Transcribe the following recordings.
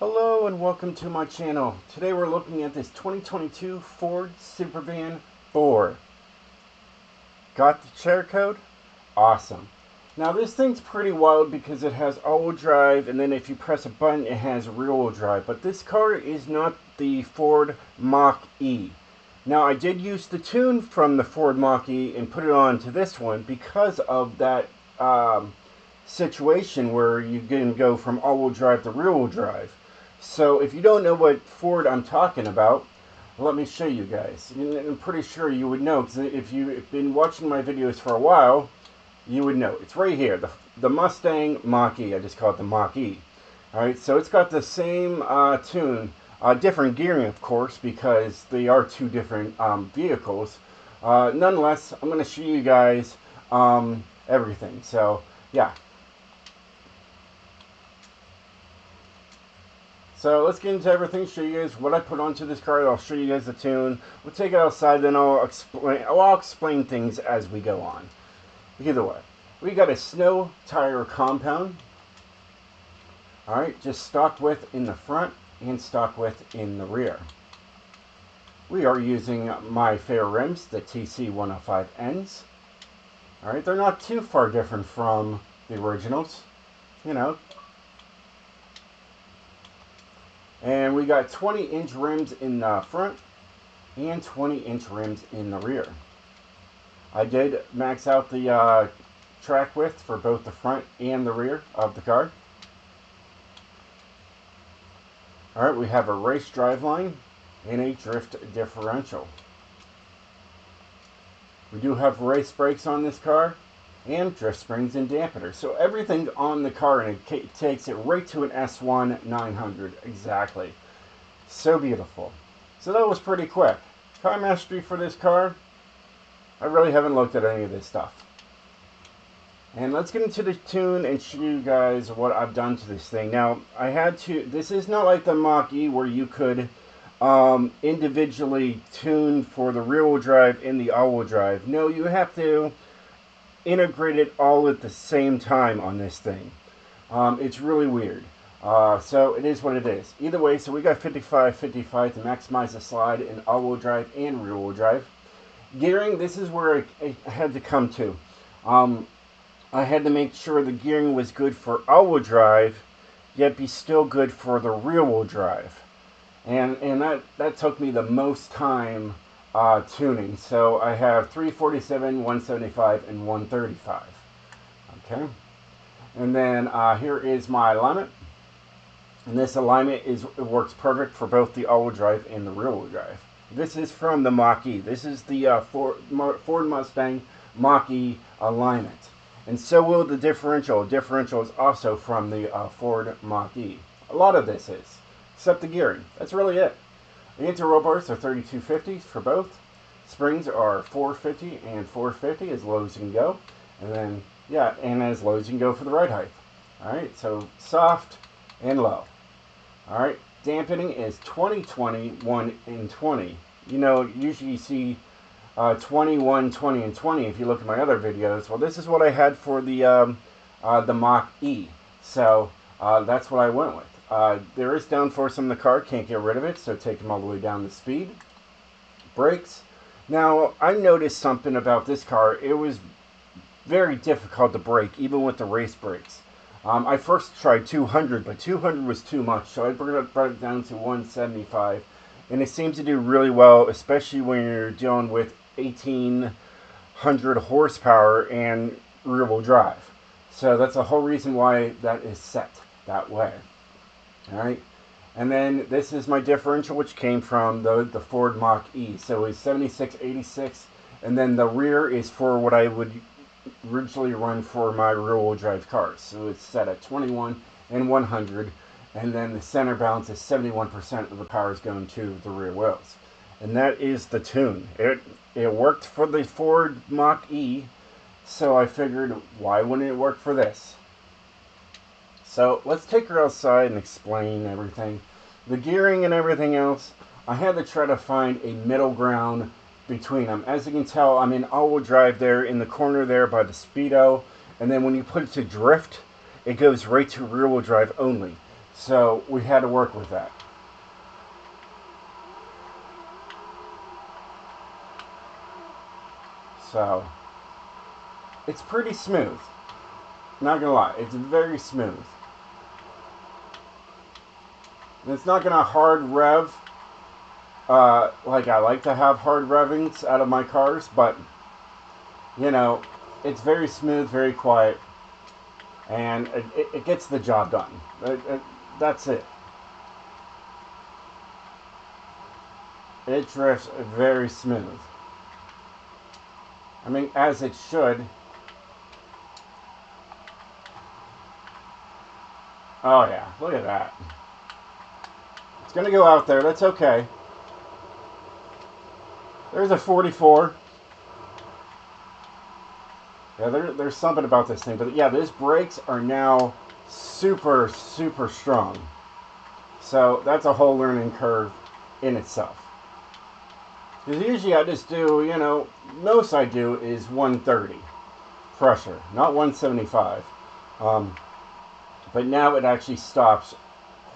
Hello and welcome to my channel. Today we're looking at this 2022 Ford Supervan 4. Got the share code? Awesome. Now this thing's pretty wild because it has all-wheel drive, and then if you press a button it has rear-wheel drive. But this car is not the Ford Mach-E. Now I did use the tune from the Ford Mach-E and put it on to this one because of that situation where you can go from all-wheel drive to rear-wheel drive. So if you don't know what Ford I'm talking about, let me show you guys. I'm pretty sure you would know, because if you've been watching my videos for a while, you would know. It's right here, the Mustang Mach-E. I just call it the Mach-E. Alright, so it's got the same tune, different gearing of course, because they are two different vehicles. Nonetheless, I'm going to show you guys everything. So, yeah. So let's get into everything, show you guys what I put onto this car. I'll show you guys the tune. We'll take it outside, then I'll explain things as we go on. Either way, we got a snow tire compound. Alright, just stock width in the front and stock width in the rear. We are using my fair rims, the TC105Ns. Alright, they're not too far different from the originals, you know. And we got 20-inch rims in the front and 20-inch rims in the rear. I did max out the track width for both the front and the rear of the car. Alright, we have a race driveline and a drift differential. We do have race brakes on this car and drift springs and dampeners. So everything's on the car, and it takes it right to an S1 900 exactly. So beautiful. So that was pretty quick. Car mastery for this car, I really haven't looked at any of this stuff. And let's get into the tune and show you guys what I've done to this thing. Now, this is not like the Mach-E where you could individually tune for the rear-wheel drive and the all-wheel drive. No, you have to integrate it all at the same time on this thing. It's really weird. So it is what it is. Either way, so we got 55-55 to maximize the slide in all-wheel drive and rear-wheel drive. Gearing, this is where I had to come to. I had to make sure the gearing was good for all-wheel drive, yet be still good for the rear-wheel drive. And that took me the most time tuning. So I have 347, 175, and 135. Okay. And then here is my alignment. And this alignment it works perfect for both the all-wheel drive and the rear-wheel drive. This is from the Mach-E. This is the Ford Mustang Mach-E alignment. And so will the differential. Differential is also from the Ford Mach-E. A lot of this is, except the gearing. That's really it. The anti-roll bars are 3250s for both. Springs are 450 and 450 as low as you can go. And then, yeah, and as low as you can go for the ride height. Alright, so soft and low. Alright, dampening is 20, 20, 1, and 20. You know, usually you see 21, 20, and 20 if you look at my other videos. Well, this is what I had for the Mach-E. So, that's what I went with. There is downforce on the car, can't get rid of it, so take them all the way down to speed. Brakes. Now, I noticed something about this car. It was very difficult to brake, even with the race brakes. I first tried 200, but 200 was too much, so I brought it down to 175. And it seems to do really well, especially when you're dealing with 1800 horsepower and rear-wheel drive. So that's the whole reason why that is set that way. Alright, and then this is my differential, which came from the Ford Mach-E. So it's 76-86, and then the rear is for what I would originally run for my rear-wheel drive cars. So it's set at 21 and 100, and then the center balance is 71% of the power is going to the rear wheels. And that is the tune. It worked for the Ford Mach-E, so I figured, why wouldn't it work for this? So let's take her outside and explain everything. The gearing and everything else, I had to try to find a middle ground between them. As you can tell, I'm in all-wheel drive there in the corner there by the speedo, and then when you put it to drift, it goes right to rear-wheel drive only. So we had to work with that. So it's pretty smooth. Not gonna lie, it's very smooth. And it's not gonna hard rev like I like to have hard revvings out of my cars, but you know, it's very smooth, very quiet, and it gets the job done. That's it. It drifts very smooth. I mean, as it should. Oh yeah, look at that. It's gonna go out there. That's okay. There's a 44. Yeah, there's something about this thing, but yeah, these brakes are now super, super strong. So that's a whole learning curve in itself. Because usually I just do, most I do is 130 pressure, not 175. But now it actually stops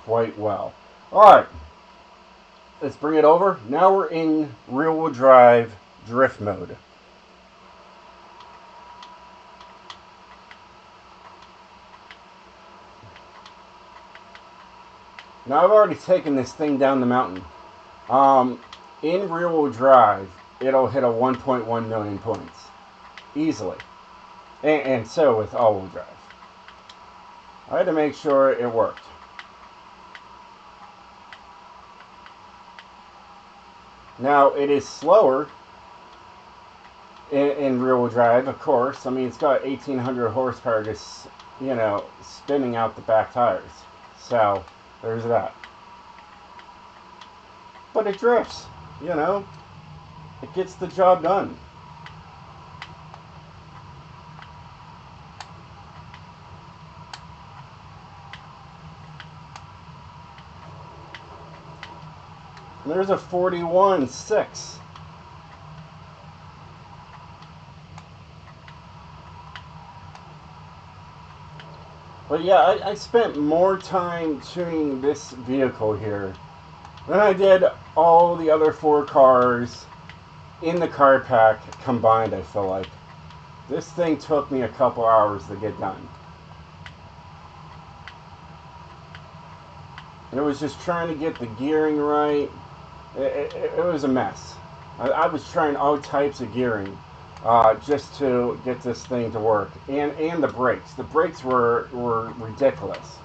quite well. Alright, let's bring it over. Now we're in rear-wheel drive drift mode. Now I've already taken this thing down the mountain. In rear-wheel drive, it'll hit a 1.1 million points easily, and so with all-wheel drive. I had to make sure it worked. Now it is slower in rear-wheel drive, of course. I mean, it's got 1,800 horsepower just spinning out the back tires. So there's that. But it drifts. It gets the job done. And there's a 41.6. But yeah, I spent more time tuning this vehicle here than I did all the other 4 cars in the car pack combined, I feel like. This thing took me a couple hours to get done. And it was just trying to get the gearing right. It was a mess. I was trying all types of gearing just to get this thing to work. And the brakes. The brakes were ridiculous.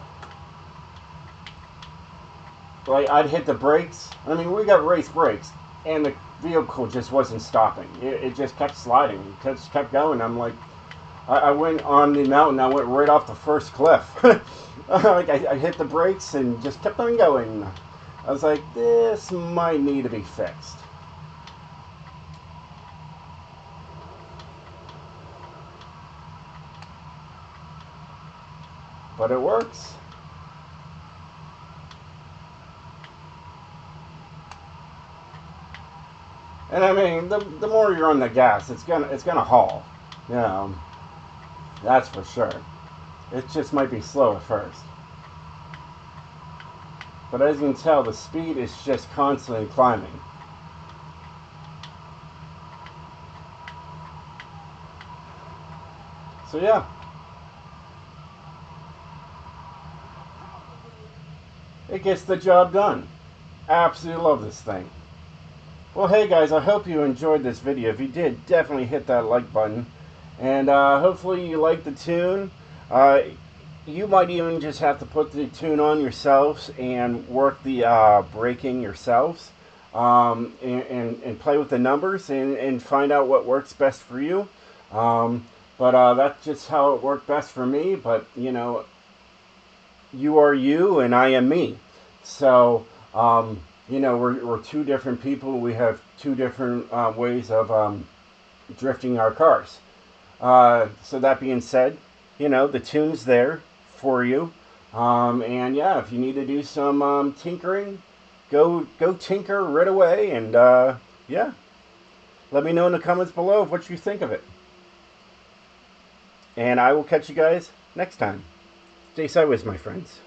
Like, I'd hit the brakes. I mean, we got race brakes, and the vehicle just wasn't stopping. It just kept sliding. It just kept going. I'm like, I went on the mountain. I went right off the first cliff. Like, I hit the brakes and just kept on going. I was like, this might need to be fixed. But it works. And I mean, the more you're on the gas, it's gonna haul. That's for sure. It just might be slow at first. But as you can tell, the speed is just constantly climbing. So yeah. It gets the job done. Absolutely love this thing. Well, hey guys, I hope you enjoyed this video. If you did, definitely hit that like button. And hopefully you like the tune. You might even just have to put the tune on yourselves and work the braking yourselves. And play with the numbers and find out what works best for you. But that's just how it worked best for me. But, you are you and I am me. So, we're 2 different people. We have 2 different ways of drifting our cars. So that being said, the tune's there for you. And yeah, if you need to do some tinkering, go tinker right away. And yeah, let me know in the comments below what you think of it. And I will catch you guys next time. Stay sideways, my friends.